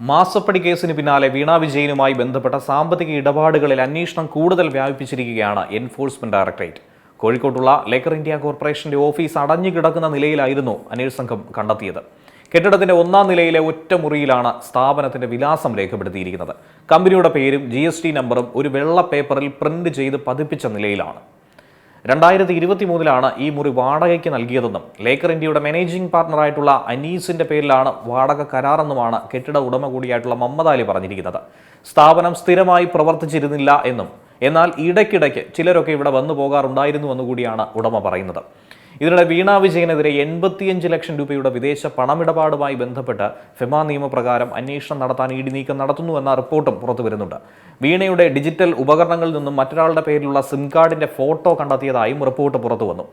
മാസപ്പടി കേസിന് പിന്നാലെ വീണ വിജയനുമായി ബന്ധപ്പെട്ട സാമ്പത്തിക ഇടപാടുകളിൽ അന്വേഷണം കൂടുതൽ വ്യാപിപ്പിച്ചിരിക്കുകയാണ് എൻഫോഴ്സ്മെന്റ് ഡയറക്ടറേറ്റ്. കോഴിക്കോട്ടുള്ള ലേക്കർ ഇന്ത്യ കോർപ്പറേഷന്റെ ഓഫീസ് അടഞ്ഞുകിടക്കുന്ന നിലയിലായിരുന്നു അന്വേഷണ സംഘം കണ്ടെത്തിയത്. കെട്ടിടത്തിന്റെ 1ാം നിലയിലെ ഒറ്റ മുറിയിലാണ് സ്ഥാപനത്തിന്റെ വിലാസം രേഖപ്പെടുത്തിയിരിക്കുന്നത്. കമ്പനിയുടെ പേരും GST നമ്പറും ഒരു വെള്ള പേപ്പറിൽ പ്രിന്റ് ചെയ്ത് പതിപ്പിച്ച നിലയിലാണ്. 2023 ഈ മുറി വാടകയ്ക്ക് നൽകിയതെന്നും ലേക്കർ ഇന്ത്യയുടെ മാനേജിംഗ് പാർട്ണറായിട്ടുള്ള അനീസിന്റെ പേരിലാണ് വാടക കരാറെന്നുമാണ് കെട്ടിട ഉടമ കൂടിയായിട്ടുള്ള മുഹമ്മദ് അലി പറഞ്ഞിരിക്കുന്നത്. സ്ഥാപനം സ്ഥിരമായി പ്രവർത്തിച്ചിരുന്നില്ല എന്നും എന്നാൽ ഇടയ്ക്കിടയ്ക്ക് ചിലരൊക്കെ ഇവിടെ വന്നു പോകാറുണ്ടായിരുന്നു എന്നുകൂടിയാണ് ഉടമ പറയുന്നത്. ഇതിനിടെ വീണ വിജയനെതിരെ 85 ലക്ഷം രൂപയുടെ വിദേശ പണമിടപാടുമായി ബന്ധപ്പെട്ട് ഫെമ നിയമപ്രകാരം അന്വേഷണം നടത്താൻ ED നീക്കം നടത്തുന്നുവെന്ന റിപ്പോർട്ടും പുറത്തുവരുന്നുണ്ട്. വീണയുടെ ഡിജിറ്റൽ ഉപകരണങ്ങളിൽ നിന്നും മറ്റൊരാളുടെ പേരിലുള്ള സിം കാർഡിന്റെ ഫോട്ടോ കണ്ടെത്തിയതായും റിപ്പോർട്ട് പുറത്തുവന്നു.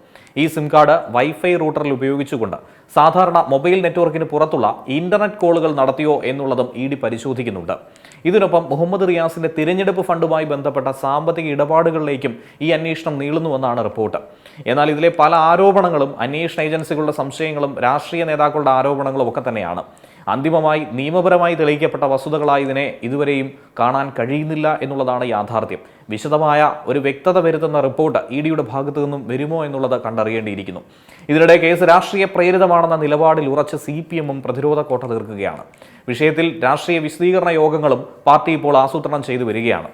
ഈ സിം കാർഡ് വൈഫൈ റൂട്ടറിൽ ഉപയോഗിച്ചുകൊണ്ട് സാധാരണ മൊബൈൽ നെറ്റ്വർക്കിന് പുറത്തുള്ള ഇന്റർനെറ്റ് കോളുകൾ നടത്തിയോ എന്നുള്ളതും ED പരിശോധിക്കുന്നുണ്ട്. ഇതിനൊപ്പം മുഹമ്മദ് റിയാസിന്റെ തിരഞ്ഞെടുപ്പ് ഫണ്ടുമായി ബന്ധപ്പെട്ട സാമ്പത്തിക ഇടപാടുകളിലേക്കും ഈ അന്വേഷണം നീളുന്നുവെന്നാണ് റിപ്പോർട്ട്. എന്നാൽ ഇതിലെ പല ആരോപണങ്ങളും അന്വേഷണ ഏജൻസികളുടെ സംശയങ്ങളും രാഷ്ട്രീയ നേതാക്കളുടെ ആരോപണങ്ങളും ഒക്കെ തന്നെയാണ്. അന്തിമമായി നിയമപരമായി തെളിയിക്കപ്പെട്ട വസ്തുതകളായി ഇതിനെ ഇതുവരെയും കാണാൻ കഴിയുന്നില്ല എന്നുള്ളതാണ് യാഥാർത്ഥ്യം. വിശദമായ ഒരു വ്യക്തത വരുത്തുന്ന റിപ്പോർട്ട് EDയുടെ ഭാഗത്തു നിന്നും വരുമോ എന്നുള്ളത് കണ്ടറിയേണ്ടിയിരിക്കുന്നു. ഇതിനിടെ കേസ് രാഷ്ട്രീയ പ്രേരിതമാണെന്ന നിലപാടിൽ ഉറച്ച CPM പ്രതിരോധ കോട്ട തീർക്കുകയാണ്. വിഷയത്തിൽ രാഷ്ട്രീയ വിശദീകരണ യോഗങ്ങളും പാർട്ടി ഇപ്പോൾ ആസൂത്രണം ചെയ്തു വരികയാണ്.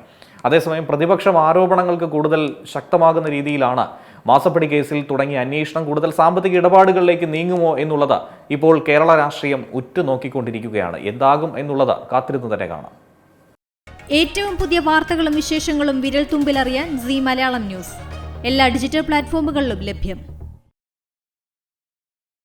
അതേസമയം പ്രതിപക്ഷം ആരോപണങ്ങൾക്ക് കൂടുതൽ ശക്തമാകുന്ന രീതിയിലാണ് മാസപ്പടി കേസിൽ തുടങ്ങിയ അന്വേഷണം കൂടുതൽ സാമ്പത്തിക ഇടപാടുകളിലേക്ക് നീങ്ങുമോ എന്നുള്ളത് ഇപ്പോൾ കേരള രാഷ്ട്രീയം ഉറ്റുനോക്കിക്കൊണ്ടിരിക്കുകയാണ്. എന്താകും എന്നുള്ളത് കാത്തിരുന്നു തന്നെ കാണാം. ഏറ്റവും പുതിയ വാർത്തകളും വിശേഷങ്ങളും വിരൽ തുമ്പിലറിയാൻ Zee മലയാളം ന്യൂസ് എല്ലാ ഡിജിറ്റൽ പ്ലാറ്റ്ഫോമുകളിലും ലഭ്യം.